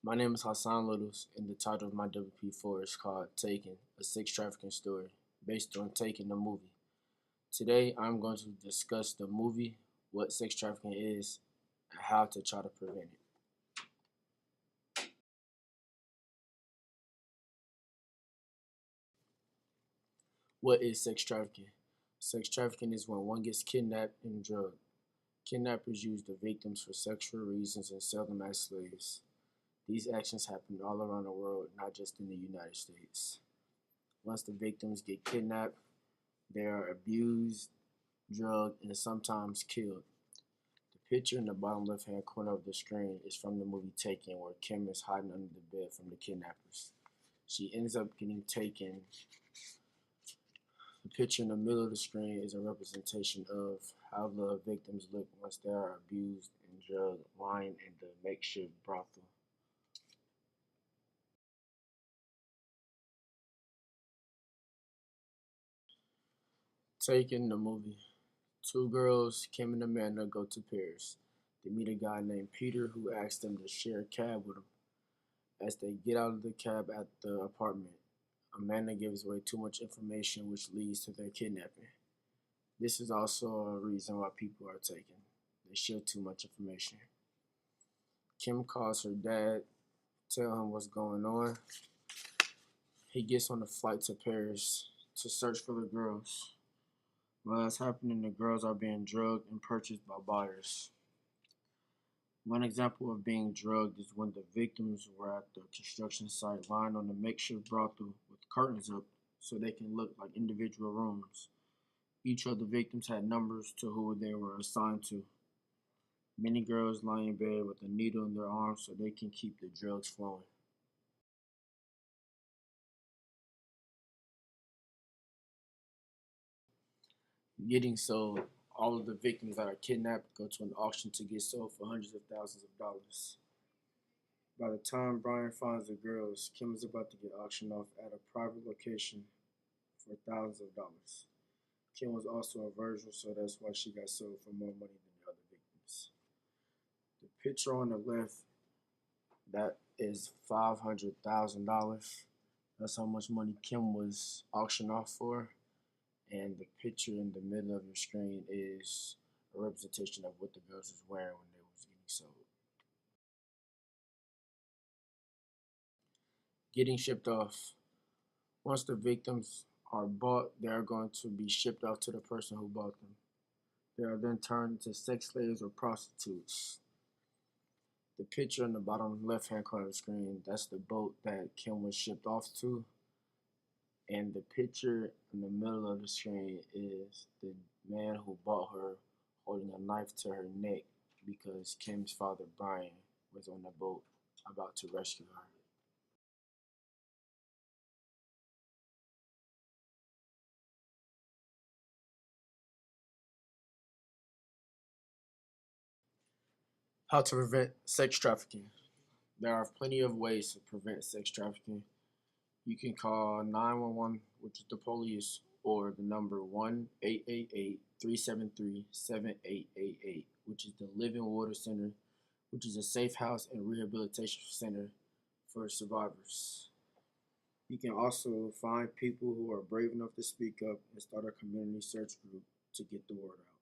My name is Hassan Littles, and the title of my WP4 is called Taken, a sex trafficking story, based on Taken the movie. Today, I'm going to discuss the movie, what sex trafficking is, and how to try to prevent it. What is sex trafficking? Sex trafficking is when one gets kidnapped and drugged. Kidnappers use the victims for sexual reasons and sell them as slaves. These actions happen all around the world, not just in the United States. Once the victims get kidnapped, they are abused, drugged, and sometimes killed. The picture in the bottom left hand corner of the screen is from the movie Taken, where Kim is hiding under the bed from the kidnappers. She ends up getting taken. The picture in the middle of the screen is a representation of how the victims look once they are abused and drugged, lying in the makeshift brothel. Taken the movie. Two girls, Kim and Amanda, go to Paris. They meet a guy named Peter who asks them to share a cab with him. As they get out of the cab at the apartment, Amanda gives away too much information, which leads to their kidnapping. This is also a reason why people are taken. They share too much information. Kim calls her dad, tell him what's going on. He gets on a flight to Paris to search for the girls. While that's happening, the girls are being drugged and purchased by buyers. One example of being drugged is when the victims were at the construction site lying on the makeshift brothel with curtains up so they can look like individual rooms. Each of the victims had numbers to who they were assigned to. Many girls lie in bed with a needle in their arm so they can keep the drugs flowing. Getting sold. All of the victims that are kidnapped go to an auction to get sold for hundreds of thousands of dollars. By the time Brian finds the girls, Kim is about to get auctioned off at a private location for thousands of dollars. Kim was also a virgin, so that's why she got sold for more money than the other victims. The picture on the left, that is $500,000. That's how much money Kim was auctioned off for. And the picture in the middle of your screen is a representation of what the girls was wearing when they was getting sold. Getting shipped off. Once the victims are bought, they are going to be shipped off to the person who bought them. They are then turned into sex slaves or prostitutes. The picture in the bottom left hand corner of the screen, that's the boat that Kim was shipped off to. And the picture in the middle of the screen is the man who bought her holding a knife to her neck because Kim's father, Brian, was on the boat about to rescue her. How to prevent sex trafficking. There are plenty of ways to prevent sex trafficking. You can call 911, which is the police, or the number 1-888-373-7888, which is the Living Water Center, which is a safe house and rehabilitation center for survivors. You can also find people who are brave enough to speak up and start a community search group to get the word out.